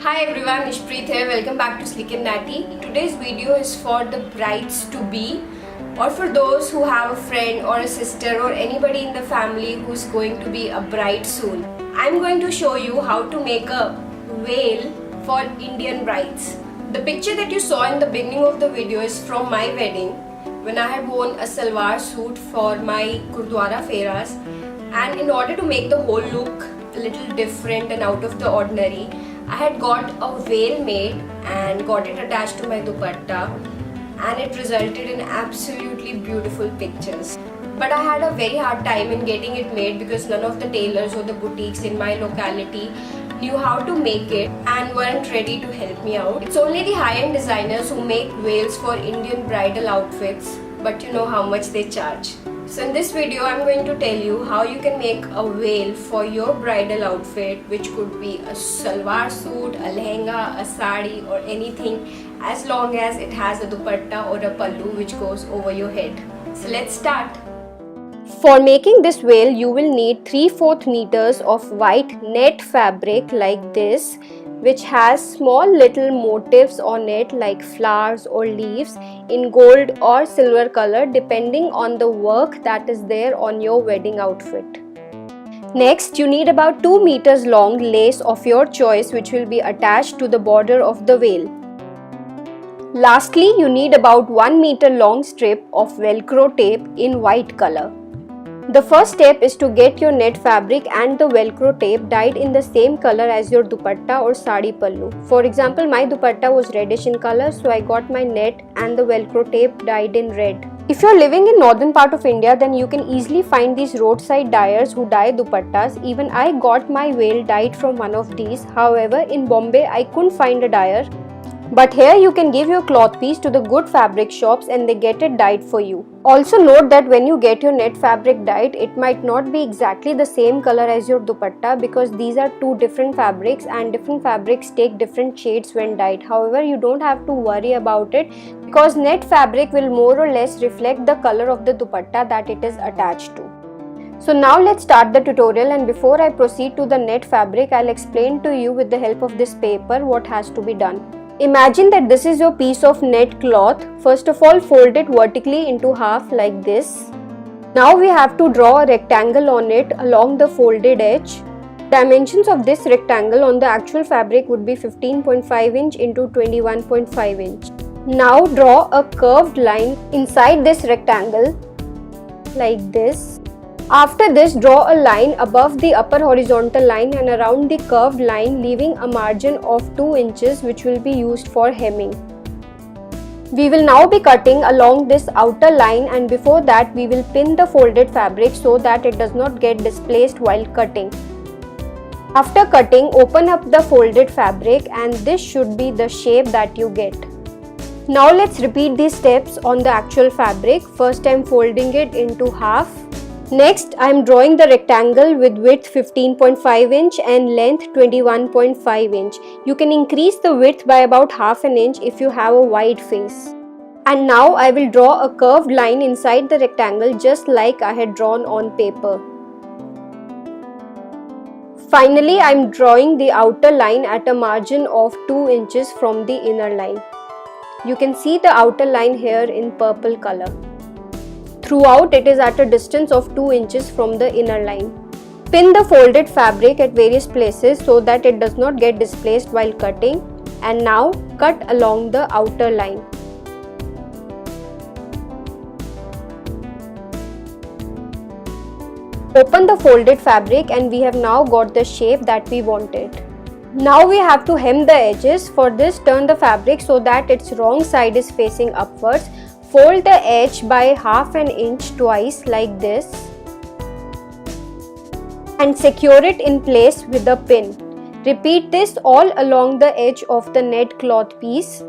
Hi everyone, Ishpreet here. Welcome back to Slick and Natty. Today's video is for the brides to be, or for those who have a friend or a sister or anybody in the family who's going to be a bride soon. I'm going to show you how to make a veil for Indian brides. The picture that you saw in the beginning of the video is from my wedding when I had worn a salwar suit for my Gurdwara Feras, and in order to make the whole look a little different and out of the ordinary, I had got a veil made and got it attached to my dupatta, and it resulted in absolutely beautiful pictures. But I had a very hard time in getting it made because none of the tailors or the boutiques in my locality knew how to make it and weren't ready to help me out. It's only the high-end designers who make veils for Indian bridal outfits, but you know how much they charge. So in this video, I'm going to tell you how you can make a veil for your bridal outfit, which could be a salwar suit, a lehenga, a sari or anything, as long as it has a dupatta or a pallu which goes over your head. So let's start. For making this veil, you will need 3/4 meters of white net fabric like this, which has small little motifs on it like flowers or leaves in gold or silver color depending on the work that is there on your wedding outfit. Next, you need about 2 meters long lace of your choice which will be attached to the border of the veil. Lastly, you need about 1 meter long strip of velcro tape in white color. The first step is to get your net fabric and the velcro tape dyed in the same color as your dupatta or sari pallu. For example, my dupatta was reddish in color, so I got my net and the velcro tape dyed in red. If you're living in northern part of India, then you can easily find these roadside dyers who dye dupattas. Even I got my veil dyed from one of these. However, in Bombay, I couldn't find a dyer. But here you can give your cloth piece to the good fabric shops and they get it dyed for you. Also note that when you get your net fabric dyed, it might not be exactly the same color as your dupatta because these are two different fabrics and different fabrics take different shades when dyed. However, you don't have to worry about it because net fabric will more or less reflect the color of the dupatta that it is attached to. So now let's start the tutorial, and before I proceed to the net fabric, I'll explain to you with the help of this paper what has to be done. Imagine that this is your piece of net cloth. First of all, fold it vertically into half like this. Now we have to draw a rectangle on it along the folded edge. Dimensions of this rectangle on the actual fabric would be 15.5 inch into 21.5 inch. Now draw a curved line inside this rectangle like this. After this, draw a line above the upper horizontal line and around the curved line, leaving a margin of 2 inches which will be used for hemming. We will now be cutting along this outer line, and before that we will pin the folded fabric so that it does not get displaced while cutting. After cutting, open up the folded fabric and this should be the shape that you get. Now let's repeat these steps on the actual fabric. First, I am folding it into half. Next, I am drawing the rectangle with width 15.5 inch and length 21.5 inch. You can increase the width by about half an inch if you have a wide face. And now I will draw a curved line inside the rectangle just like I had drawn on paper. Finally, I am drawing the outer line at a margin of 2 inches from the inner line. You can see the outer line here in purple color. Throughout, it is at a distance of 2 inches from the inner line. Pin the folded fabric at various places so that it does not get displaced while cutting, and now cut along the outer line. Open the folded fabric and we have now got the shape that we wanted. Now we have to hem the edges. For this, turn the fabric so that its wrong side is facing upwards. Fold the edge by half an inch twice like this and secure it in place with a pin. Repeat this all along the edge of the net cloth piece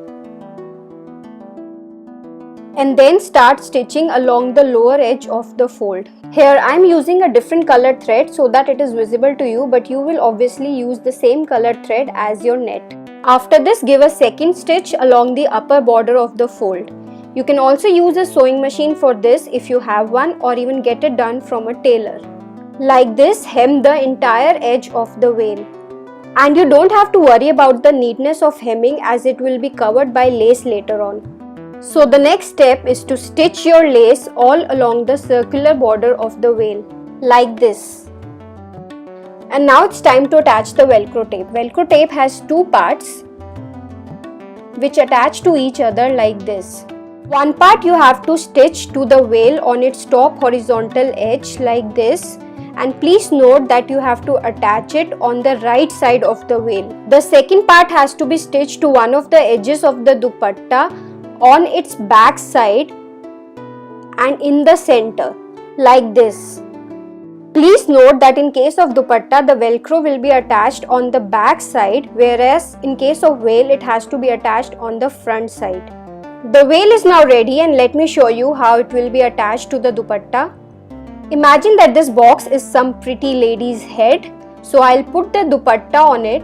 and then start stitching along the lower edge of the fold. Here I am using a different colored thread so that it is visible to you, but you will obviously use the same colored thread as your net. After this, give a second stitch along the upper border of the fold. You can also use a sewing machine for this if you have one, or even get it done from a tailor. Like this, hem the entire edge of the veil. And you don't have to worry about the neatness of hemming as it will be covered by lace later on. So the next step is to stitch your lace all along the circular border of the veil, like this. And now it's time to attach the velcro tape. Velcro tape has two parts which attach to each other like this. One part you have to stitch to the veil on its top horizontal edge like this, and please note that you have to attach it on the right side of the veil. The second part has to be stitched to one of the edges of the dupatta on its back side and in the center like this. Please note that in case of dupatta, the velcro will be attached on the back side, whereas in case of veil, it has to be attached on the front side. The veil is now ready, and let me show you how it will be attached to the dupatta. Imagine that this box is some pretty lady's head. So I'll put the dupatta on it,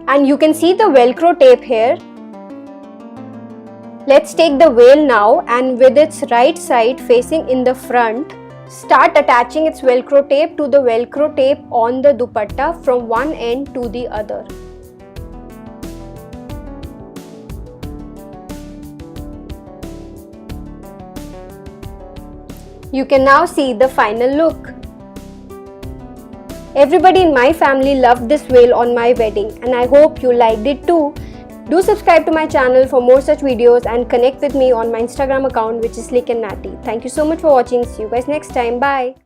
and you can see the velcro tape here. Let's take the veil now, and with its right side facing in the front, start attaching its velcro tape to the velcro tape on the dupatta from one end to the other. You can now see the final look. Everybody in my family loved this veil on my wedding, and I hope you liked it too. Do subscribe to my channel for more such videos and connect with me on my Instagram account, which is Slick and Natty. Thank you so much for watching. See you guys next time. Bye.